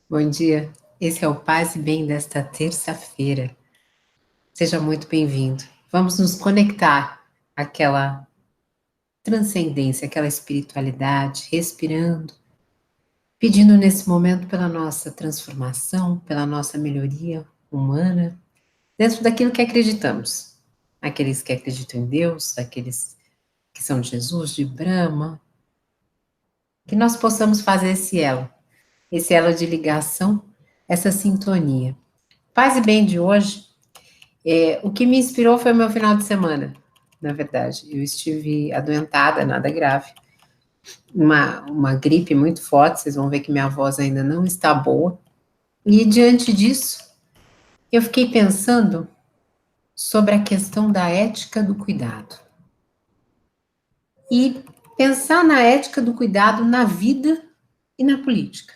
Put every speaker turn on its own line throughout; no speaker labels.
Bom dia, esse é o Paz e Bem desta terça-feira. Seja muito bem-vindo. Vamos nos conectar àquela transcendência, àquela espiritualidade, respirando, pedindo nesse momento pela nossa transformação, pela nossa melhoria humana, dentro daquilo que acreditamos. Aqueles que acreditam em Deus, aqueles que são de Jesus, de Brahma, que nós possamos fazer esse elo de ligação, essa sintonia. Paz e Bem de hoje. O que me inspirou foi o meu final de semana, na verdade. Eu estive adoentada, nada grave. Uma gripe muito forte, vocês vão ver que minha voz ainda não está boa. E diante disso, eu fiquei pensando sobre a questão da ética do cuidado. E pensar na ética do cuidado na vida e na política.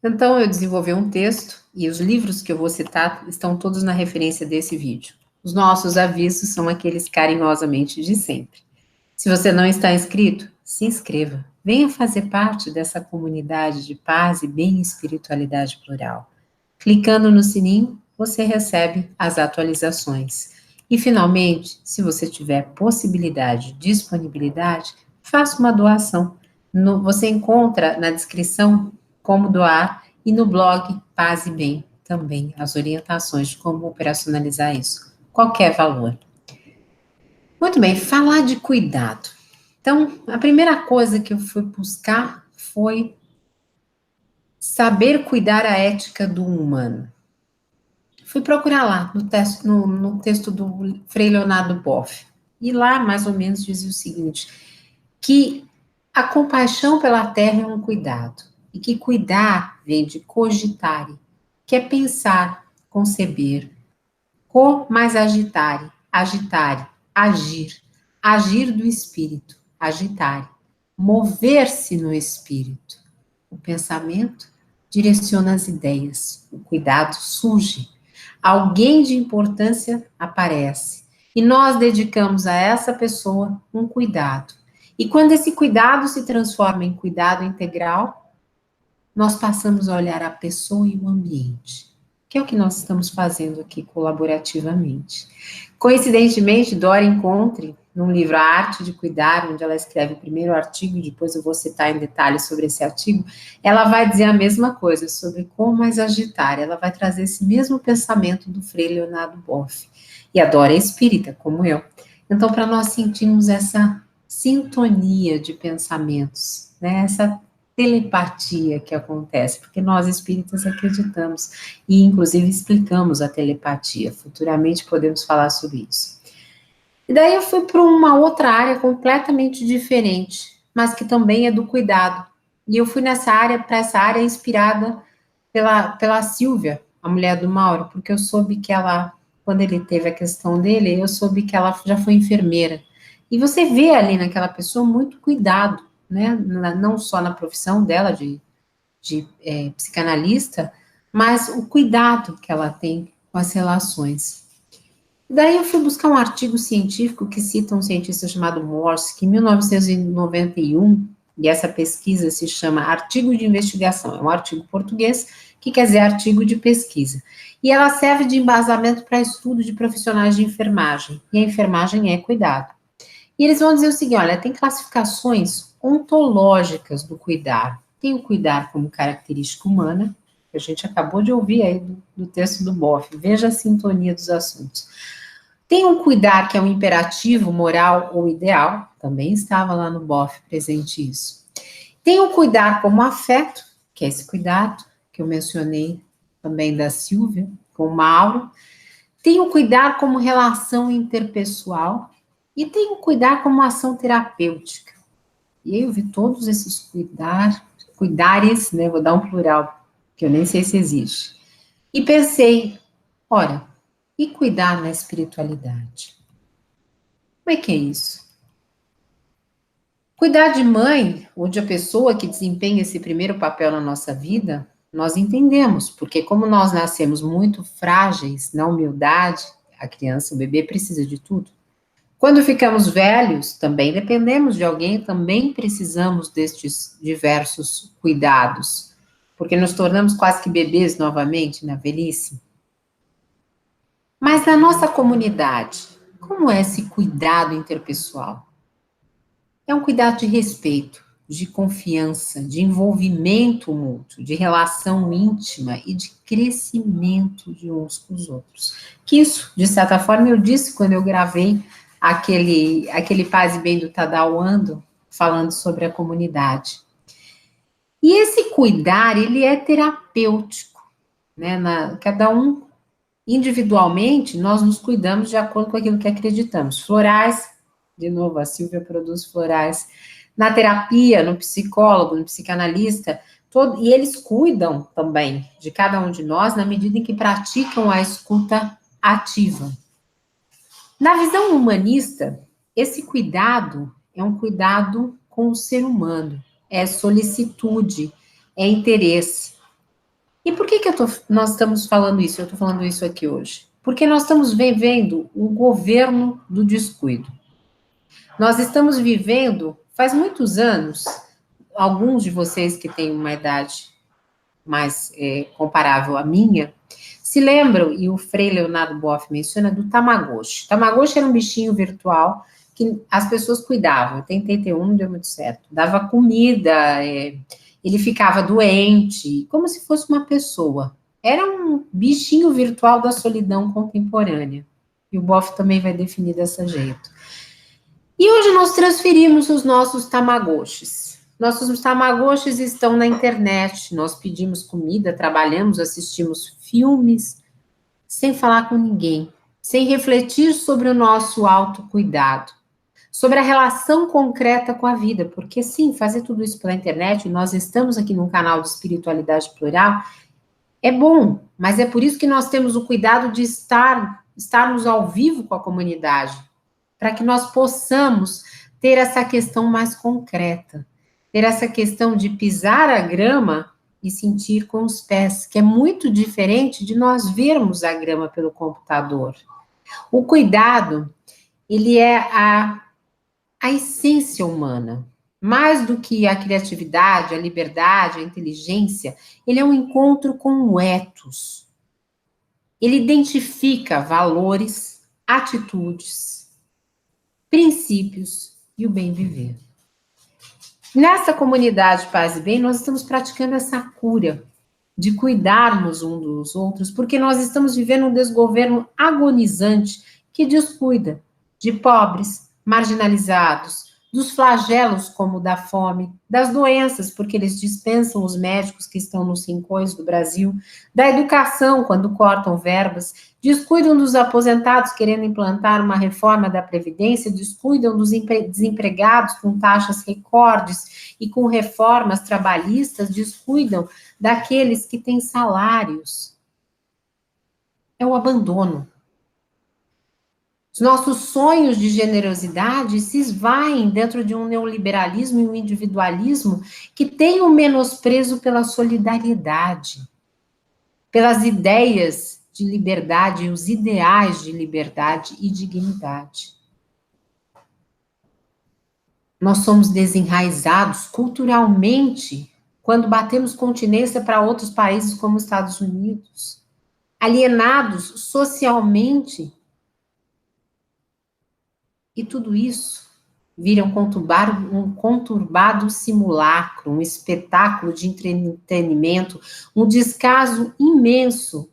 Então, eu desenvolvi um texto e os livros que eu vou citar estão todos na referência desse vídeo. Os nossos avisos são aqueles carinhosamente de sempre. Se você não está inscrito, se inscreva. Venha fazer parte dessa comunidade de paz e bem espiritualidade plural. Clicando no sininho, você recebe as atualizações. E, finalmente, se você tiver possibilidade, disponibilidade, faça uma doação. Você encontra na descrição como doar e no blog Paz e Bem também as orientações de como operacionalizar isso. Qualquer valor. Muito bem, falar de cuidado. Então, a primeira coisa que eu fui buscar foi saber cuidar a ética do humano. Fui procurar lá no texto do Frei Leonardo Boff. E lá, mais ou menos, dizia o seguinte, que a compaixão pela terra é um cuidado. E que cuidar vem de cogitare, que é pensar, conceber. Co mais agitare, agitare, agir. Agir do espírito, agitare. Mover-se no espírito. O pensamento direciona as ideias. O cuidado surge. Alguém de importância aparece. E nós dedicamos a essa pessoa um cuidado. E quando esse cuidado se transforma em cuidado integral, nós passamos a olhar a pessoa e o ambiente, que é o que nós estamos fazendo aqui colaborativamente. Coincidentemente, Dora Encontre, num livro A Arte de Cuidar, onde ela escreve o primeiro artigo, e depois eu vou citar em detalhes sobre esse artigo, ela vai dizer a mesma coisa, sobre como mais agitar, ela vai trazer esse mesmo pensamento do Frei Leonardo Boff. E a Dora é espírita, como eu. Então, para nós sentirmos essa sintonia de pensamentos, né, essa telepatia que acontece, porque nós espíritas acreditamos e inclusive explicamos a telepatia. Futuramente podemos falar sobre isso. E daí eu fui para uma outra área completamente diferente, mas que também é do cuidado. E eu fui para essa área inspirada pela Silvia, a mulher do Mauro, porque eu soube que ela, quando ele teve a questão dele, eu soube que ela já foi enfermeira. E você vê ali naquela pessoa muito cuidado, né? Não só na profissão dela de psicanalista, mas o cuidado que ela tem com as relações. Daí eu fui buscar um artigo científico que cita um cientista chamado Morse, que em 1991, e essa pesquisa se chama Artigo de Investigação, é um artigo português, que quer dizer artigo de pesquisa. E ela serve de embasamento para estudo de profissionais de enfermagem, e a enfermagem é cuidado. E eles vão dizer o seguinte, olha, tem classificações ontológicas do cuidar. Tem o cuidar como característica humana, que a gente acabou de ouvir aí do texto do Boff, veja a sintonia dos assuntos. Tem o cuidar que é um imperativo moral ou ideal, também estava lá no Boff presente isso. Tem o cuidar como afeto, que é esse cuidado que eu mencionei também da Silvia, com o Mauro. Tem o cuidar como relação interpessoal, e tem o cuidar como ação terapêutica. E aí eu vi todos esses cuidares, né, vou dar um plural, que eu nem sei se existe. E pensei, olha, e cuidar na espiritualidade? Como é que é isso? Cuidar de mãe, ou de a pessoa que desempenha esse primeiro papel na nossa vida, nós entendemos, porque como nós nascemos muito frágeis na humildade, a criança, o bebê precisa de tudo. Quando ficamos velhos, também dependemos de alguém, também precisamos destes diversos cuidados. porque nos tornamos quase que bebês novamente na velhice. Mas na nossa comunidade, como é esse cuidado interpessoal? É um cuidado de respeito, de confiança, de envolvimento mútuo, de relação íntima e de crescimento de uns com os outros. Que isso, de certa forma, eu disse quando eu gravei aquele Paz e Bem do Tadao Ando, falando sobre a comunidade. E esse cuidar, ele é terapêutico, né? Cada um, individualmente, nós nos cuidamos de acordo com aquilo que acreditamos. Florais, de novo, a Silvia produz florais. Na terapia, no psicólogo, no psicanalista, e eles cuidam também de cada um de nós na medida em que praticam a escuta ativa. Na visão humanista, esse cuidado é um cuidado com o ser humano, é solicitude, é interesse. E por que nós estamos falando isso? Eu estou falando isso aqui hoje. Porque nós estamos vivendo um governo do descuido. Nós estamos vivendo, faz muitos anos, alguns de vocês que têm uma idade mais comparável à minha, se lembram, e o Frei Leonardo Boff menciona, do Tamagotchi. Tamagotchi era um bichinho virtual que as pessoas cuidavam. Eu tentei ter um, não deu muito certo. Dava comida, ele ficava doente, como se fosse uma pessoa. Era um bichinho virtual da solidão contemporânea. E o Boff também vai definir desse jeito. E hoje nós transferimos os nossos Tamagotchis. Nossos Tamagotchis estão na internet, nós pedimos comida, trabalhamos, assistimos filmes, sem falar com ninguém, sem refletir sobre o nosso autocuidado, sobre a relação concreta com a vida, porque sim, fazer tudo isso pela internet, nós estamos aqui num canal de espiritualidade plural, é bom, mas é por isso que nós temos o cuidado de estarmos ao vivo com a comunidade, para que nós possamos ter essa questão mais concreta, ter essa questão de pisar a grama e sentir com os pés, que é muito diferente de nós vermos a grama pelo computador. O cuidado, ele é a essência humana. Mais do que a criatividade, a liberdade, a inteligência, ele é um encontro com o ethos. Ele identifica valores, atitudes, princípios e o bem viver. Nessa comunidade Paz e Bem, nós estamos praticando essa cura de cuidarmos um dos outros, porque nós estamos vivendo um desgoverno agonizante que descuida de pobres, marginalizados, dos flagelos como o da fome, das doenças, porque eles dispensam os médicos que estão nos rincões do Brasil, da educação, quando cortam verbas, descuidam dos aposentados querendo implantar uma reforma da Previdência, descuidam dos desempregados com taxas recordes e com reformas trabalhistas, descuidam daqueles que têm salários. É o abandono. Os nossos sonhos de generosidade se esvaem dentro de um neoliberalismo e um individualismo que tem o menosprezo pela solidariedade, pelas ideias de liberdade, os ideais de liberdade e dignidade. Nós somos desenraizados culturalmente quando batemos continência para outros países como os Estados Unidos, alienados socialmente. E tudo isso vira um conturbado simulacro, um espetáculo de entretenimento, um descaso imenso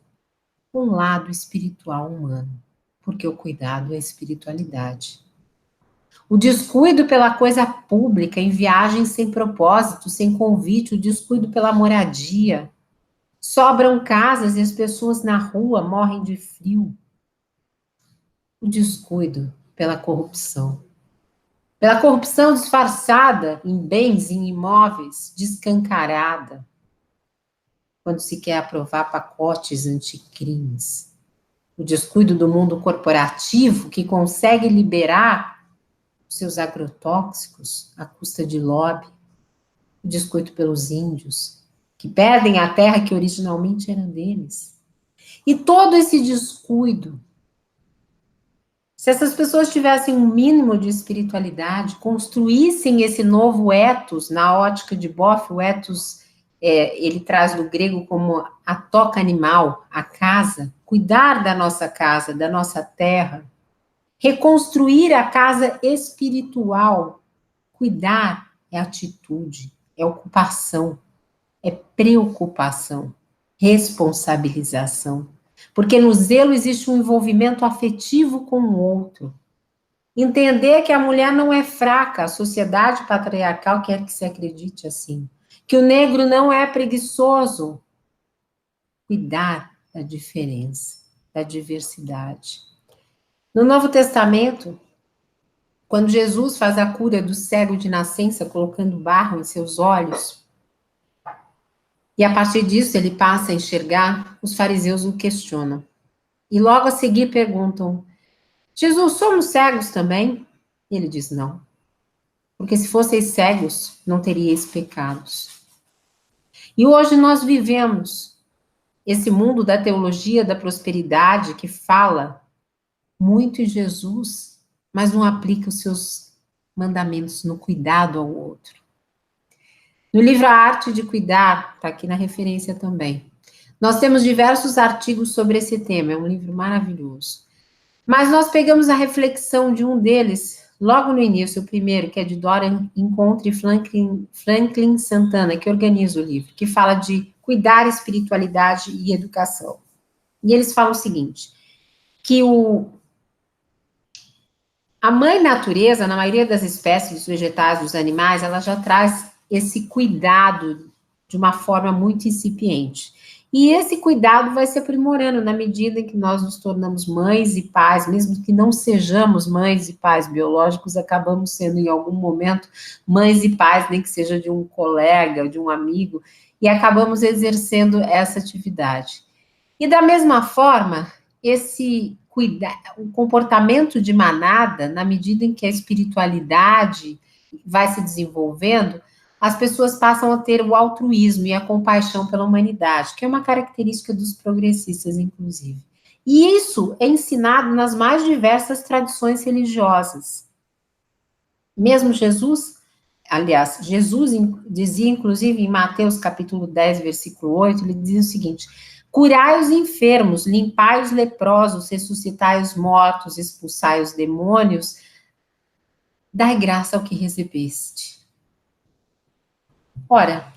com o lado espiritual humano, porque o cuidado é espiritualidade. O descuido pela coisa pública, em viagens sem propósito, sem convite, o descuido pela moradia. Sobram casas e as pessoas na rua morrem de frio. O descuido pela corrupção. Pela corrupção disfarçada em bens, em imóveis, descancarada, quando se quer aprovar pacotes anticrimes. O descuido do mundo corporativo, que consegue liberar seus agrotóxicos à custa de lobby. O descuido pelos índios, que perdem a terra que originalmente era deles. E todo esse descuido, se essas pessoas tivessem um mínimo de espiritualidade, construíssem esse novo ethos, na ótica de Boff, o ethos ele traz do grego como a toca animal, a casa, cuidar da nossa casa, da nossa terra, reconstruir a casa espiritual. Cuidar é atitude, é ocupação, é preocupação, responsabilização. Porque no zelo existe um envolvimento afetivo com o outro. Entender que a mulher não é fraca, a sociedade patriarcal quer que se acredite assim. Que o negro não é preguiçoso. Cuidar da diferença, da diversidade. No Novo Testamento, quando Jesus faz a cura do cego de nascença, colocando barro em seus olhos, e a partir disso ele passa a enxergar, os fariseus o questionam. E logo a seguir perguntam: Jesus, somos cegos também? E ele diz: não. Porque se fosseis cegos, não teríeis pecados. E hoje nós vivemos esse mundo da teologia da prosperidade que fala muito em Jesus, mas não aplica os seus mandamentos no cuidado ao outro. No livro A Arte de Cuidar, está aqui na referência também. Nós temos diversos artigos sobre esse tema, é um livro maravilhoso. Mas nós pegamos a reflexão de um deles, logo no início, o primeiro, que é de Dora Encontre Franklin Santana, que organiza o livro, que fala de cuidar, espiritualidade e educação. E eles falam o seguinte, que a mãe natureza, na maioria das espécies, dos vegetais, dos animais, ela já traz esse cuidado de uma forma muito incipiente. E esse cuidado vai se aprimorando na medida em que nós nos tornamos mães e pais, mesmo que não sejamos mães e pais biológicos, acabamos sendo em algum momento mães e pais, nem que seja de um colega, de um amigo, e acabamos exercendo essa atividade. E da mesma forma, o comportamento de manada, na medida em que a espiritualidade vai se desenvolvendo, as pessoas passam a ter o altruísmo e a compaixão pela humanidade, que é uma característica dos progressistas, inclusive. E isso é ensinado nas mais diversas tradições religiosas. Mesmo Jesus, aliás, Jesus dizia, inclusive, em Mateus capítulo 10, versículo 8, ele dizia o seguinte: curai os enfermos, limpai os leprosos, ressuscitai os mortos, expulsai os demônios, dai graça ao que recebeste. Ora,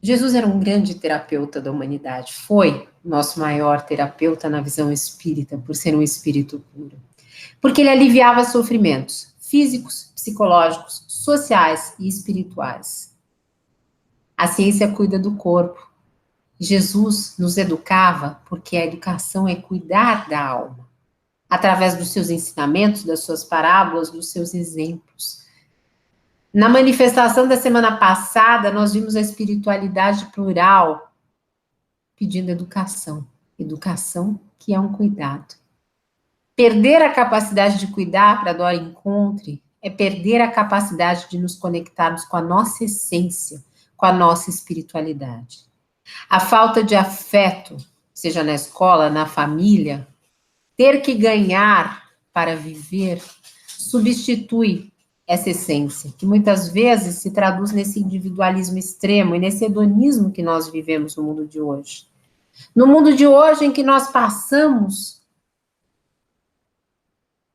Jesus era um grande terapeuta da humanidade, foi o nosso maior terapeuta na visão espírita, por ser um espírito puro. Porque ele aliviava sofrimentos físicos, psicológicos, sociais e espirituais. A ciência cuida do corpo. Jesus nos educava porque a educação é cuidar da alma, através dos seus ensinamentos, das suas parábolas, dos seus exemplos. Na manifestação da semana passada, nós vimos a espiritualidade plural pedindo educação. Educação que é um cuidado. Perder a capacidade de cuidar para a Dora Encontre é perder a capacidade de nos conectarmos com a nossa essência, com a nossa espiritualidade. A falta de afeto, seja na escola, na família, ter que ganhar para viver, substitui essa essência, que muitas vezes se traduz nesse individualismo extremo e nesse hedonismo que nós vivemos no mundo de hoje. No mundo de hoje em que nós passamos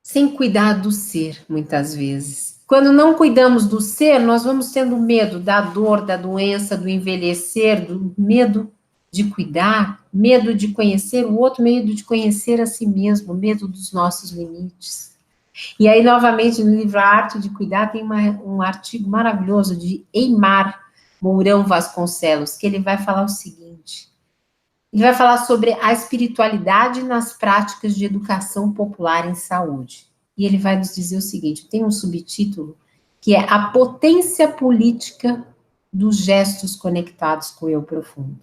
sem cuidar do ser, muitas vezes. Quando não cuidamos do ser, nós vamos tendo medo da dor, da doença, do envelhecer, do medo de cuidar, medo de conhecer o outro, medo de conhecer a si mesmo, medo dos nossos limites. E aí, novamente, no livro A Arte de Cuidar, tem um artigo maravilhoso de Eimar Mourão Vasconcelos, que ele vai falar o seguinte, ele vai falar sobre a espiritualidade nas práticas de educação popular em saúde. E ele vai nos dizer o seguinte, tem um subtítulo, que é a potência política dos gestos conectados com o eu profundo.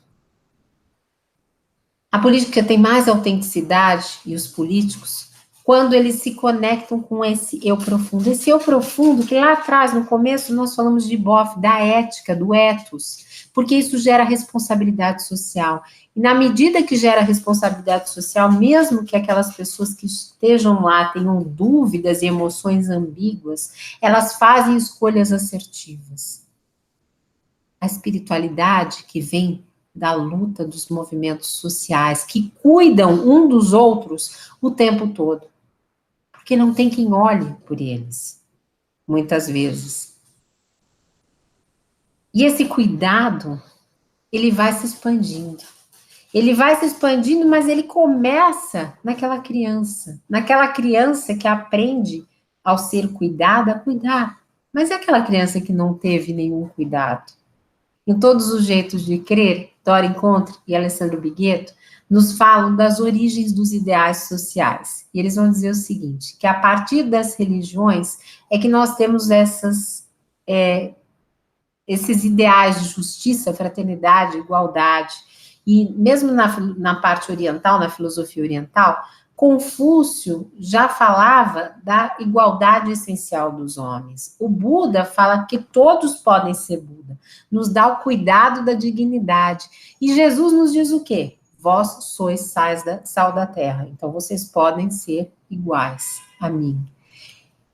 A política tem mais autenticidade, e os políticos, quando eles se conectam com esse eu profundo. Esse eu profundo, que lá atrás, no começo, nós falamos de Boff, da ética, do ethos, porque isso gera responsabilidade social. E na medida que gera responsabilidade social, mesmo que aquelas pessoas que estejam lá tenham dúvidas e emoções ambíguas, elas fazem escolhas assertivas. a espiritualidade que vem da luta dos movimentos sociais, que cuidam um dos outros o tempo todo, porque não tem quem olhe por eles, muitas vezes. E esse cuidado, ele vai se expandindo. Ele vai se expandindo, mas ele começa naquela criança que aprende ao ser cuidada a cuidar. Mas é aquela criança que não teve nenhum cuidado. Em Todos os Jeitos de Crer, Dora Encontre e Alessandro Bigueto nos falam das origens dos ideais sociais. E eles vão dizer o seguinte, que a partir das religiões é que nós temos esses ideais de justiça, fraternidade, igualdade. E mesmo na parte oriental, na filosofia oriental, Confúcio já falava da igualdade essencial dos homens. O Buda fala que todos podem ser Buda, nos dá o cuidado da dignidade. E Jesus nos diz o quê? Vós sois sal da terra, então vocês podem ser iguais a mim.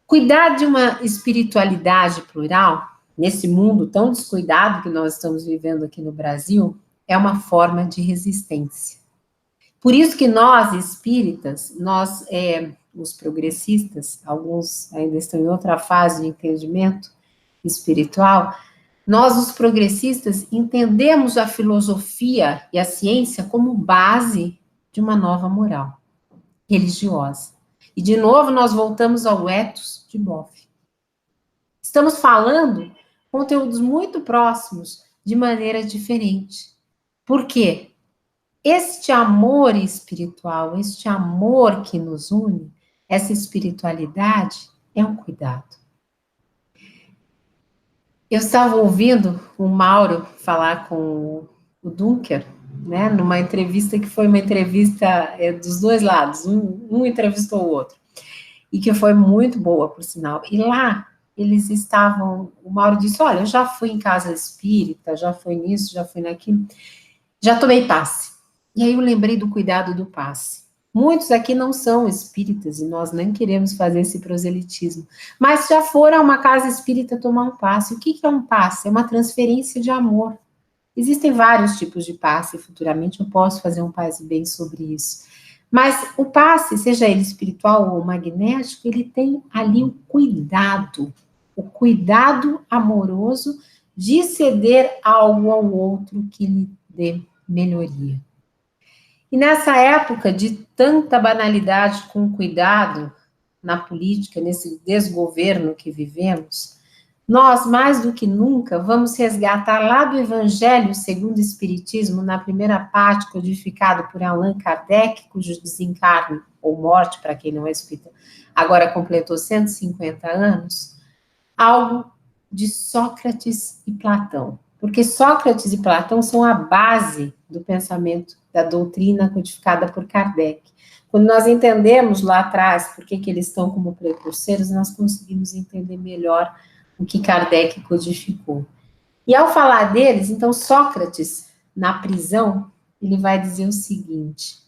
Cuidar de uma espiritualidade plural, nesse mundo tão descuidado que nós estamos vivendo aqui no Brasil, é uma forma de resistência. Por isso que nós, espíritas, os progressistas, alguns ainda estão em outra fase de entendimento espiritual, nós, os progressistas, entendemos a filosofia e a ciência como base de uma nova moral religiosa. E, de novo, nós voltamos ao ethos de Boff. Estamos falando conteúdos muito próximos de maneira diferente. Por quê? Este amor espiritual, este amor que nos une, essa espiritualidade, é um cuidado. Eu estava ouvindo o Mauro falar com o Dunker, né, numa entrevista que foi uma entrevista dos dois lados, um entrevistou o outro, e que foi muito boa, por sinal. E lá, eles estavam, o Mauro disse, olha, eu já fui em casa espírita, já fui nisso, já fui naquilo, já tomei passe. E aí eu lembrei do cuidado do passe. Muitos aqui não são espíritas e nós nem queremos fazer esse proselitismo, mas já foram a uma casa espírita tomar um passe. O que é um passe? É uma transferência de amor. Existem vários tipos de passe, futuramente eu posso fazer um passe bem sobre isso. Mas o passe, seja ele espiritual ou magnético, ele tem ali o cuidado amoroso de ceder algo ao outro que lhe dê melhoria. E nessa época de tanta banalidade com cuidado na política, nesse desgoverno que vivemos, nós, mais do que nunca, vamos resgatar lá do Evangelho segundo o Espiritismo, na primeira parte, codificado por Allan Kardec, cujo desencarne, ou morte, para quem não é espírita, agora completou 150 anos, algo de Sócrates e Platão. Porque Sócrates e Platão são a base do pensamento, da doutrina codificada por Kardec. Quando nós entendemos lá atrás por que eles estão como precursores, nós conseguimos entender melhor o que Kardec codificou. E ao falar deles, então Sócrates, na prisão, ele vai dizer o seguinte,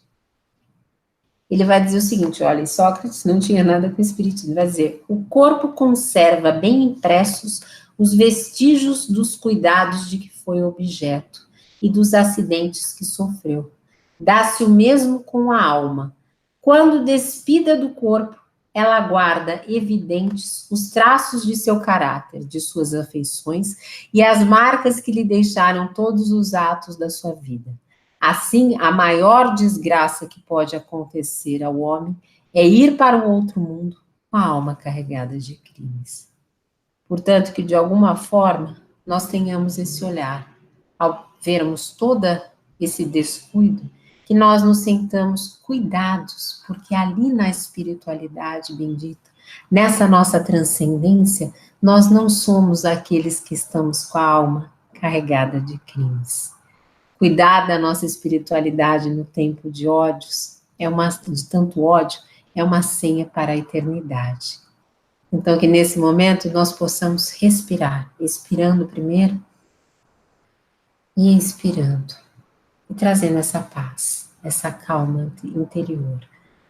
olha, Sócrates não tinha nada com o espiritismo, ele vai dizer, o corpo conserva bem impressos os vestígios dos cuidados de que foi objeto e dos acidentes que sofreu. Dá-se o mesmo com a alma. Quando despida do corpo, ela guarda evidentes os traços de seu caráter, de suas afeições e as marcas que lhe deixaram todos os atos da sua vida. Assim, a maior desgraça que pode acontecer ao homem é ir para um outro mundo com a alma carregada de crimes. Portanto, que de alguma forma nós tenhamos esse olhar, ao vermos todo esse descuido, que nós nos sentamos cuidados, porque ali na espiritualidade bendita, nessa nossa transcendência, nós não somos aqueles que estamos com a alma carregada de crimes. Cuidar da nossa espiritualidade no tempo de ódios, de tanto ódio, é uma senha para a eternidade. Então, que nesse momento nós possamos respirar, expirando primeiro e inspirando, e trazendo essa paz, essa calma interior,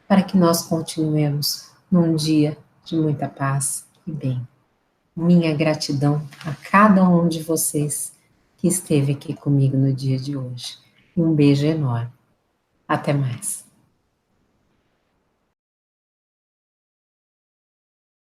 para que nós continuemos num dia de muita paz e bem. Minha gratidão a cada um de vocês que esteve aqui comigo no dia de hoje. Um beijo enorme. Até mais.